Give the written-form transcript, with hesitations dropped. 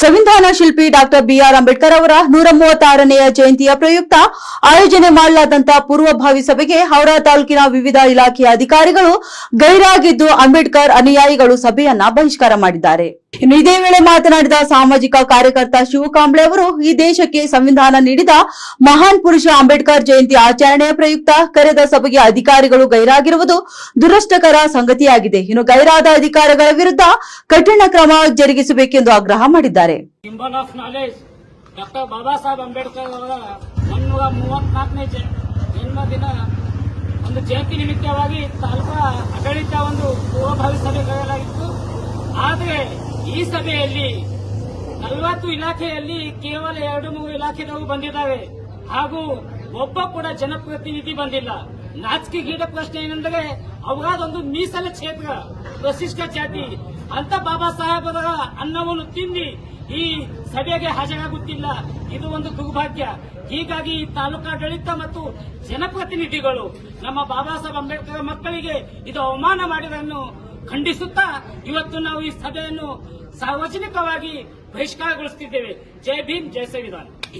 ಸಂವಿಧಾನ ಶಿಲ್ಪಿ doctor B R Ambedkar ಅವರ 136ನೆಯ ಜಯಂತಿಯ ಪ್ರಯುಕ್ತ ಆಯೋಜನೆ ಮಾಡಲಾದಂತಹ ಪೂರ್ವಭಾವಿ ಸಭೆಗೆ ಹೌರಾ ತಾಲೂಕಿನ ವಿವಿಧ ಇಲಾಖೆಯ ಅಧಿಕಾರಿಗಳು ಗೈರಾಗಿದ್ದು ಅಂಬೇಡ್ಕರ್ ಅನುಯಾಯಿಗಳು ಸಭೆಯನ್ನ ಬಹಿಷ್ಕಾರ ಮಾಡಿದ್ದಾರೆ. ಇನ್ನು ಇದೇ ವೇಳೆ ಮಾತನಾಡಿದ ಸಾಮಾಜಿಕ ಕಾರ್ಯಕರ್ತ ಶಿವಕಾಂಬ್ಳೆ ಅವರು ಈ ದೇಶಕ್ಕೆ ಸಂವಿಧಾನ ನೀಡಿದ ಮಹಾನ್ ಪುರುಷ ಅಂಬೇಡ್ಕರ್ ಜಯಂತಿ ಆಚರಣೆಯ ಪ್ರಯುಕ್ತ ಕರೆದ ಸಭೆಗೆ ಅಧಿಕಾರಿಗಳು ಗೈರಾಗಿರುವುದು ದುರಷ್ಟಕರ ಸಂಗತಿಯಾಗಿದೆ. ಇನ್ನು ಗೈರಾದ ಅಧಿಕಾರಿಗಳ ವಿರುದ್ಧ ಕಠಿಣ ಕ್ರಮ ಜರುಗಿಸಬೇಕೆಂದು ಆಗ್ರಹ ಮಾಡಿದ್ದಾರೆ. Symbol of knowledge doctor Baba Saheb Ambedkar ಅವರ 134ನೇ ಜನ್ಮದಿನ ಒಂದು ಜಯಂತಿ ನಿಮಿತ್ತವಾಗಿ ತಾಲೂಕಾ ಆಡಳಿತ ಒಂದು ಪೂರ್ವಭಾವಿ ಸಭೆ ಕರೆಯಲಾಗಿತ್ತು. ಆದರೆ ಈ ಸಭೆಯಲ್ಲಿ 40 ಇಲಾಖೆಯಲ್ಲಿ ಕೇವಲ 2-3 ಇಲಾಖೆದವರು ಬಂದಿದ್ದಾರೆ ಹಾಗೂ ಒಬ್ಬ ಕೂಡ ಜನಪ್ರತಿನಿಧಿ ಬಂದಿಲ್ಲ. ನಾಚಿಕೆಗೀಡ ಪ್ರಶ್ನೆ ಏನೆಂದರೆ ಅವರಾದೊಂದು ಮೀಸಲ ಕ್ಷೇತ್ರ, ವರಿಷ್ಠ ಜಾತಿ ಅಂತ ಬಾಬಾ ಸಾಹೇಬರ ಅನ್ನವನ್ನು ತಿಂದಿ ಈ ಸಭೆಗೆ ಹಾಜರಾಗುತ್ತಿಲ್ಲ. ಇದು ಒಂದು ದುರ್ಭಾಗ್ಯ. ಹೀಗಾಗಿ ತಾಲೂಕಾಡಳಿತ ಮತ್ತು ಜನಪ್ರತಿನಿಧಿಗಳು ನಮ್ಮ ಬಾಬಾ ಸಾಹೇಬ್ ಅಂಬೇಡ್ಕರ್ ಮಕ್ಕಳಿಗೆ ಇದು ಅವಮಾನ ಮಾಡಿದನ್ನು ಖಂಡಿಸುತ್ತಾ ಇವತ್ತು ನಾವು ಈ ಸಭೆಯನ್ನು ಸಾರ್ವಜನಿಕವಾಗಿ ಬಹಿಷ್ಕಾರಗೊಳಿಸುತ್ತಿದ್ದೇವೆ. ಜೈ ಭೀಮ್, ಜೈ ಸಂವಿಧಾನ.